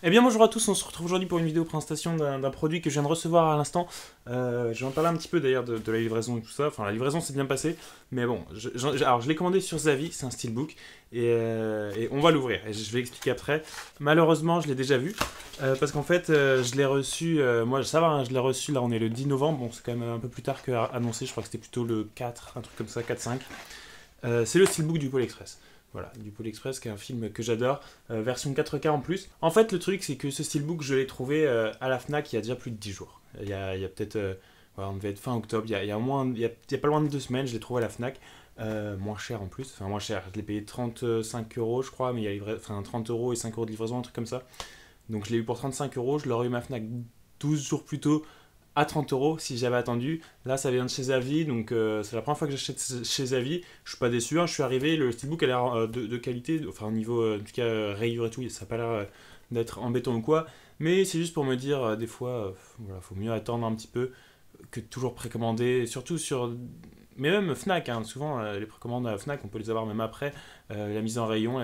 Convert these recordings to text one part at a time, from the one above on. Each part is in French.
Eh bien bonjour à tous, on se retrouve aujourd'hui pour une vidéo présentation d'un produit que je viens de recevoir à l'instant. Je vais en parler un petit peu d'ailleurs de la livraison et tout ça. Enfin la livraison s'est bien passée, mais bon, alors je l'ai commandé sur Zavi, c'est un steelbook, et on va l'ouvrir, et je vais expliquer après. Malheureusement je l'ai déjà vu, parce qu'en fait je l'ai reçu, moi ça va, hein, je l'ai reçu, là on est le 10 novembre, bon c'est quand même un peu plus tard qu'annoncé, je crois que c'était plutôt le 4, un truc comme ça, 4-5. C'est le steelbook du Pôle Express. Voilà, du Pôle Express, qui est un film que j'adore, version 4K en plus. En fait, le truc, c'est que ce steelbook, je l'ai trouvé à la Fnac il y a déjà plus de 10 jours. Il y a peut-être, voilà, on devait être fin octobre, il y a au moins, il y a pas loin de 2 semaines, je l'ai trouvé à la Fnac, moins cher en plus, enfin moins cher, je l'ai payé 35 euros, je crois, mais il y a enfin 30 euros et 5 euros de livraison, un truc comme ça. Donc je l'ai eu pour 35 euros, je l'aurais eu ma Fnac 12 jours plus tôt à 30 euros si j'avais attendu. Là, ça vient de chez Zavi, donc c'est la première fois que j'achète chez Zavi. Je suis pas déçu, hein, je suis arrivé, le steelbook a l'air de qualité, enfin au niveau, en tout cas, rayure et tout, ça n'a pas l'air d'être embêtant ou quoi. Mais c'est juste pour me dire, des fois, voilà, faut mieux attendre un petit peu que toujours précommander, surtout sur. Mais même Fnac, hein, souvent les précommandes à Fnac, on peut les avoir même après. La mise en rayon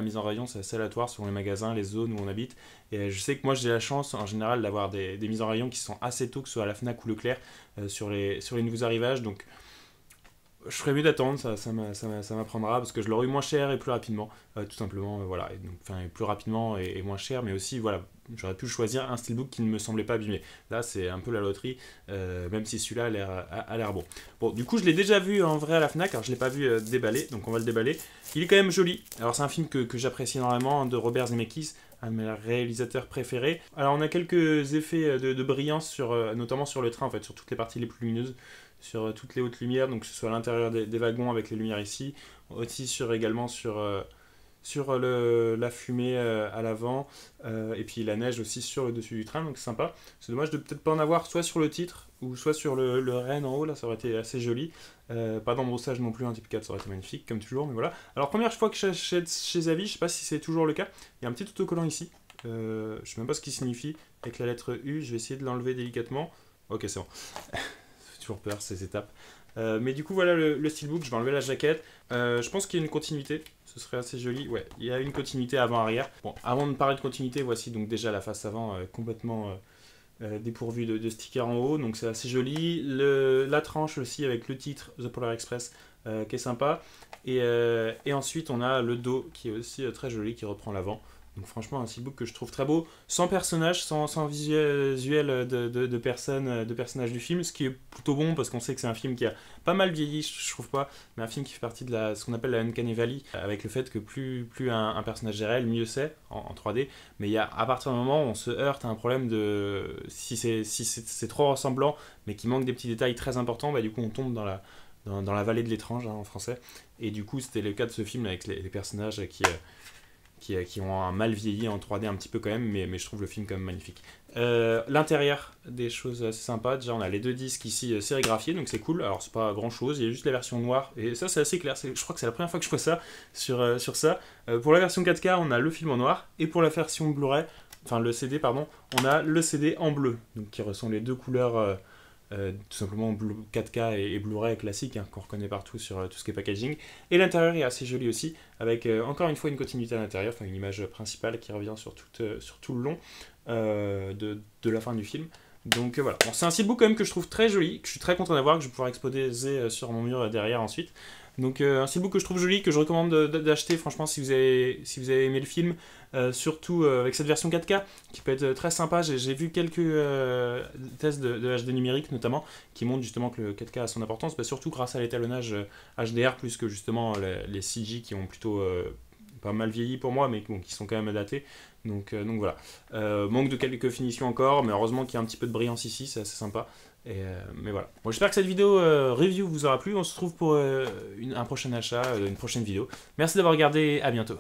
c'est assez aléatoire selon les magasins, les zones où on habite. Et je sais que moi j'ai la chance en général d'avoir des mises en rayon qui sont assez tôt, que ce soit à la Fnac ou Leclerc, sur les nouveaux arrivages. Donc je ferais mieux d'attendre, ça m'apprendra, parce que je l'aurai eu moins cher et plus rapidement, tout simplement, voilà, et donc, enfin, plus rapidement et moins cher, mais aussi, voilà, j'aurais pu choisir un steelbook qui ne me semblait pas abîmé. Là, c'est un peu la loterie, même si celui-là a l'air bon. Bon, du coup, je l'ai déjà vu en vrai à la Fnac, alors je ne l'ai pas vu déballer, donc on va le déballer. Il est quand même joli, alors c'est un film que j'apprécie énormément, de Robert Zemeckis, un de mes réalisateurs préférés. Alors on a quelques effets de brillance, notamment sur le train, en fait, sur toutes les parties les plus lumineuses, sur toutes les hautes lumières, donc que ce soit à l'intérieur des wagons avec les lumières ici, aussi également sur la fumée à l'avant, et puis la neige aussi sur le dessus du train, donc c'est sympa. C'est dommage de peut-être pas en avoir soit sur le titre, ou soit sur le Rennes en haut, là ça aurait été assez joli. Pas d'embroussage non plus, un type 4, ça aurait été magnifique, comme toujours, mais voilà. Alors première fois que j'achète chez Zavi, je sais pas si c'est toujours le cas, il y a un petit autocollant ici, je sais même pas ce qu'il signifie, avec la lettre U, je vais essayer de l'enlever délicatement. Ok, c'est bon. Toujours peur ces étapes. Mais du coup, voilà le steelbook, je vais enlever la jaquette. Je pense qu'il y a une continuité, ce serait assez joli. Ouais, il y a une continuité avant-arrière. Bon, avant de parler de continuité, voici donc déjà la face avant complètement dépourvue de stickers en haut, donc c'est assez joli. La tranche aussi avec le titre The Polar Express qui est sympa. Et ensuite, on a le dos qui est aussi très joli, qui reprend l'avant. Donc franchement, un steelbook que je trouve très beau, sans personnage, sans visuel de personnages du film, ce qui est plutôt bon parce qu'on sait que c'est un film qui a pas mal vieilli, je trouve pas, mais un film qui fait partie de ce qu'on appelle la Uncanny Valley, avec le fait que plus un personnage est réel, mieux c'est en 3D, mais à partir d'un moment, on se heurte à un problème de si c'est trop ressemblant, mais qui manque des petits détails très importants, bah du coup on tombe dans la vallée de l'étrange, hein, en français, et du coup c'était le cas de ce film avec les personnages qui ont un mal vieilli en 3D un petit peu quand même, mais je trouve le film quand même magnifique. L'intérieur, des choses assez sympas. Déjà, on a les deux disques ici sérigraphiés, donc c'est cool. Alors, c'est pas grand chose, il y a juste la version noire, et ça, c'est assez clair. Je crois que c'est la première fois que je vois ça sur ça. Pour la version 4K, on a le film en noir, et pour la version Blu-ray, enfin le CD, pardon, on a le CD en bleu, donc qui ressemble les deux couleurs. Tout simplement 4K et Blu-ray classique, hein, qu'on reconnaît partout sur tout ce qui est packaging. Et l'intérieur est assez joli aussi, avec encore une fois une continuité à l'intérieur, enfin une image principale qui revient sur tout le long de la fin du film. Donc voilà, bon, c'est un steelbook quand même que je trouve très joli, que je suis très content d'avoir, que je vais pouvoir exposer sur mon mur derrière ensuite. Donc un steelbook que je trouve joli, que je recommande d'acheter franchement si vous avez aimé le film, surtout avec cette version 4K qui peut être très sympa. J'ai vu quelques tests de HD numérique notamment qui montrent justement que le 4K a son importance, bah, surtout grâce à l'étalonnage HDR plus que justement les CG qui ont plutôt pas mal vieilli pour moi, mais bon, qui sont quand même datés. Donc voilà. Manque de quelques finitions encore, mais heureusement qu'il y a un petit peu de brillance ici, c'est assez sympa. Mais voilà. Bon, j'espère que cette vidéo review vous aura plu. On se retrouve pour un prochain achat, une prochaine vidéo. Merci d'avoir regardé, à bientôt.